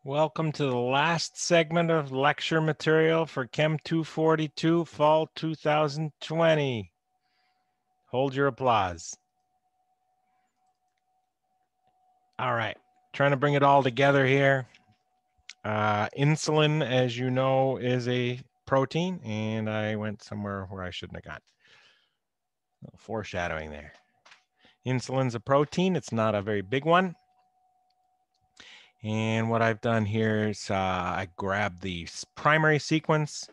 Welcome to the last segment of lecture material for Chem242 Fall 2020. Hold your applause. All right, trying to bring it all together here. Insulin, as you know, is a protein, and I went somewhere where I shouldn't have gone. A little foreshadowing there. Insulin's a protein. It's not a very big one. And what I've done here is I grabbed the primary sequence,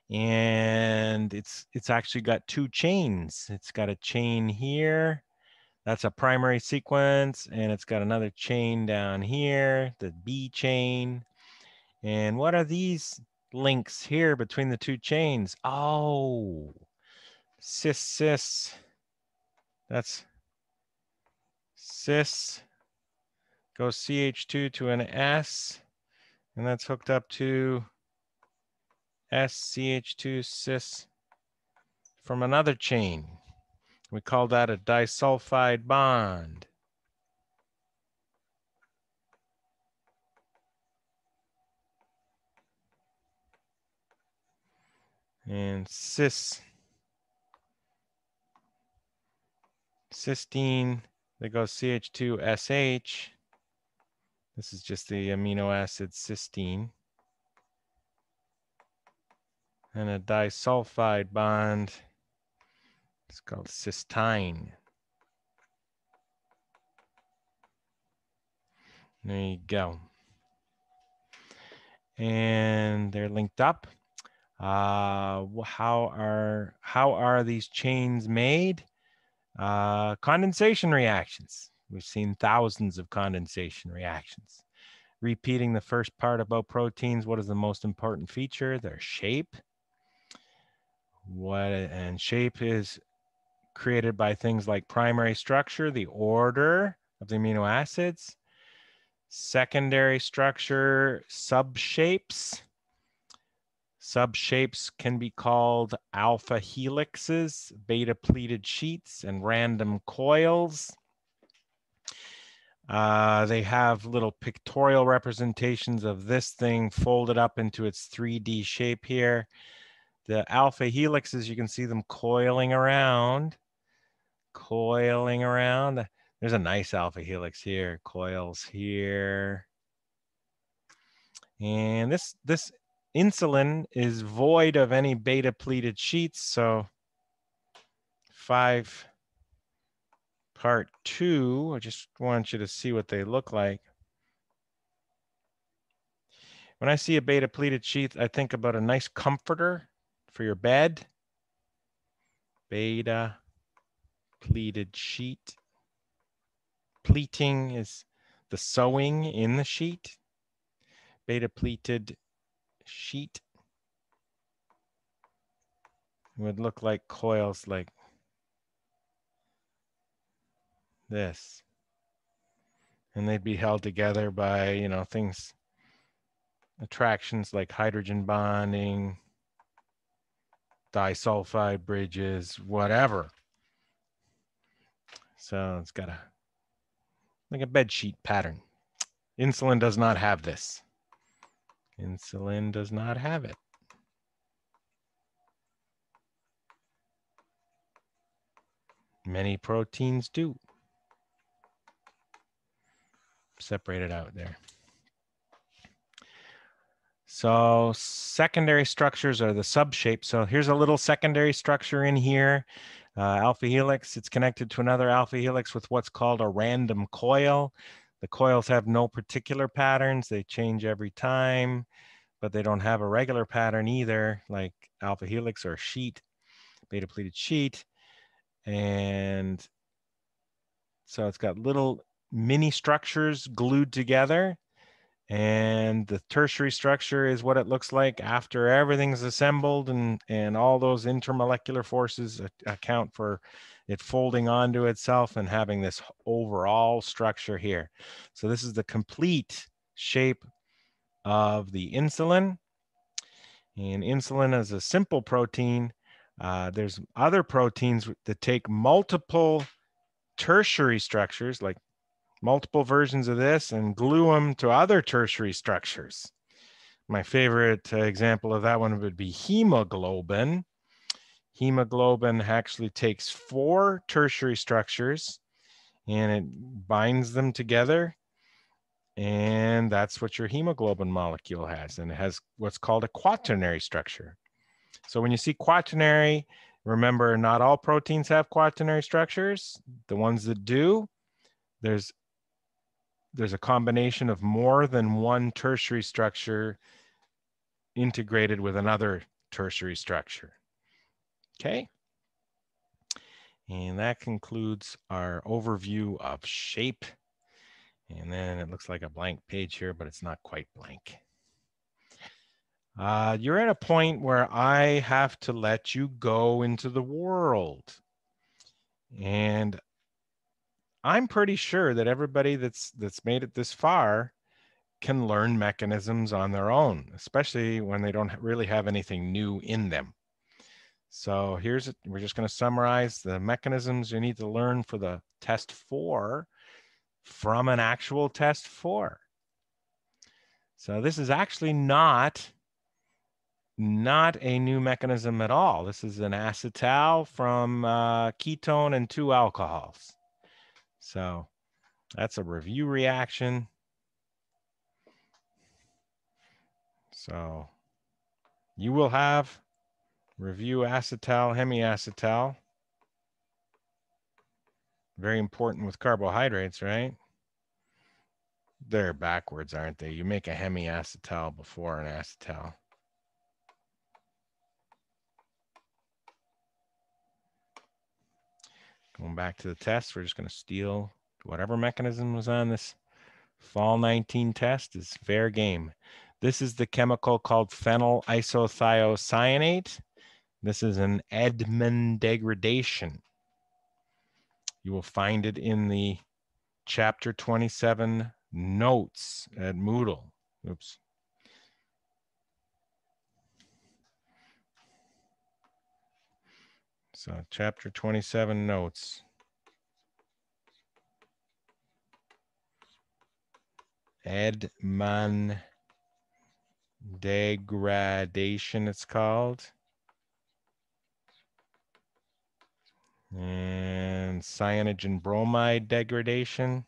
and it's actually got two chains. It's got a chain here. That's a primary sequence, and it's got another chain down here, the B chain. And what are these links here between the two chains? Oh, cis. That's cis goes CH2 to an S, and that's hooked up to SCH2 cis from another chain. We call that a disulfide bond. And cysteine that goes CH2SH. This is just the amino acid cysteine. And a disulfide bond, it's called cysteine. There you go. And they're linked up. How are these chains made? Condensation reactions. We've seen thousands of condensation reactions. Repeating the first part about proteins, what is the most important feature? Their shape. And shape is created by things like primary structure, the order of the amino acids, secondary structure, subshapes. Subshapes can be called alpha helixes, beta pleated sheets, and random coils. They have little pictorial representations of this thing folded up into its 3D shape here. The alpha helixes, you can see them coiling around. There's a nice alpha helix here, coils here. And this insulin is void of any beta pleated sheets. So 5 part 2, I just want you to see what they look like. When I see a beta pleated sheath, I think about a nice comforter for your bed. Beta pleated sheet. Pleating is the sewing in the sheet. Beta pleated sheet would look like coils like this. And they'd be held together by, things, attractions like hydrogen bonding, disulfide bridges, whatever. So it's got like a bed sheet pattern. Insulin does not have this. Insulin does not have it. Many proteins do. Separate it out there. So secondary structures are the subshapes. So here's a little secondary structure in here. Alpha helix, it's connected to another alpha helix with what's called a random coil. The coils have no particular patterns. They change every time, but they don't have a regular pattern either, like alpha helix or sheet, beta pleated sheet. And so it's got little mini structures glued together. And the tertiary structure is what it looks like after everything's assembled, and all those intermolecular forces account for it folding onto itself and having this overall structure here. So this is the complete shape of the insulin. And insulin is a simple protein. There's other proteins that take multiple tertiary structures, like multiple versions of this and glue them to other tertiary structures. My favorite example of that one would be hemoglobin. Hemoglobin actually takes 4 tertiary structures and it binds them together. And that's what your hemoglobin molecule has. And it has what's called a quaternary structure. So when you see quaternary, remember not all proteins have quaternary structures. The ones that do, there's a combination of more than one tertiary structure integrated with another tertiary structure. Okay. And that concludes our overview of shape. And then it looks like a blank page here, but it's not quite blank. You're at a point where I have to let you go into the world. And I'm pretty sure that everybody that's made it this far can learn mechanisms on their own, especially when they don't really have anything new in them. So we're just going to summarize the mechanisms you need to learn for the test 4 from an actual test 4. So this is actually not a new mechanism at all. This is an acetal from ketone and 2 alcohols. So that's a review reaction. So you will have review acetal, hemiacetal. Very important with carbohydrates, right? They're backwards, aren't they? You make a hemiacetal before an acetal. Going back to the test, we're just going to steal whatever mechanism was on this fall 19 test is fair game. This is the chemical called phenyl isothiocyanate. This is an Edman degradation. You will find it in the chapter 27 notes at Moodle. Oops. So chapter 27 notes. Edman degradation, it's called. And cyanogen bromide degradation.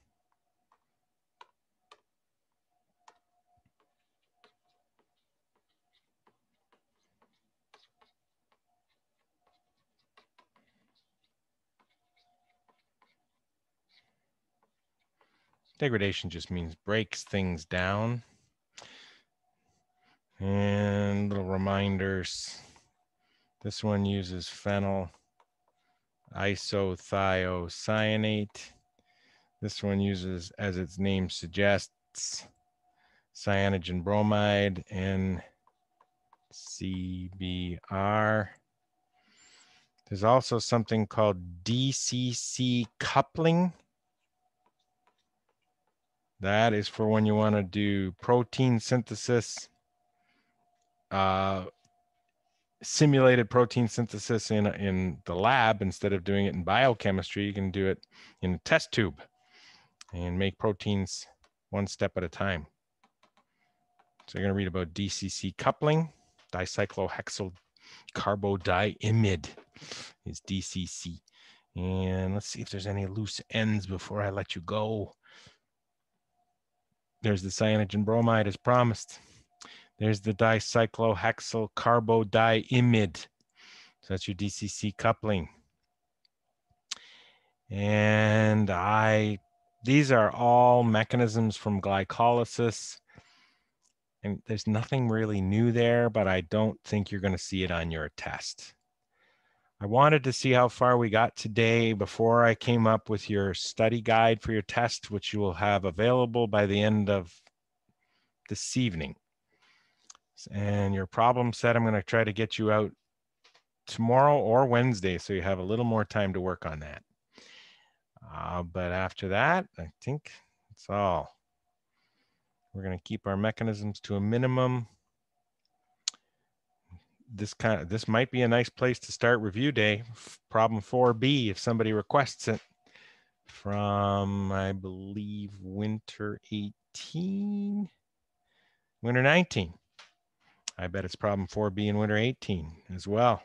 Degradation just means breaks things down. And little reminders. This one uses phenyl isothiocyanate. This one uses, as its name suggests, cyanogen bromide, NCBr. There's also something called Dcc Coupling. That is for when you want to do protein synthesis, simulated protein synthesis in the lab. Instead of doing it in biochemistry, you can do it in a test tube and make proteins one step at a time. So you're going to read about DCC coupling, dicyclohexyl carbodiimide is DCC. And let's see if there's any loose ends before I let you go. There's the cyanogen bromide as promised. There's the dicyclohexyl carbodiimide. So that's your DCC coupling. And these are all mechanisms from glycolysis. And there's nothing really new there, but I don't think you're going to see it on your test. I wanted to see how far we got today before I came up with your study guide for your test, which you will have available by the end of this evening. And your problem set, I'm going to try to get you out tomorrow or Wednesday, so you have a little more time to work on that. But after that, I think that's all. We're going to keep our mechanisms to a minimum. This might be a nice place to start review day. Problem 4B, if somebody requests it. from, I believe, winter 18, winter 19. I bet it's problem 4B in winter 18 as well.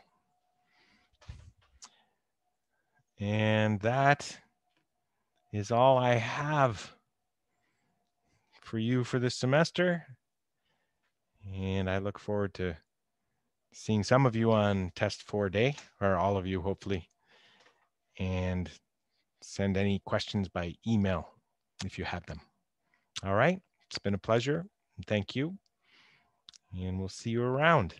And that is all I have for you for this semester. And I look forward to seeing some of you on test 4 day, or all of you hopefully, and send any questions by email if you have them. All right, it's been a pleasure. Thank you. And we'll see you around.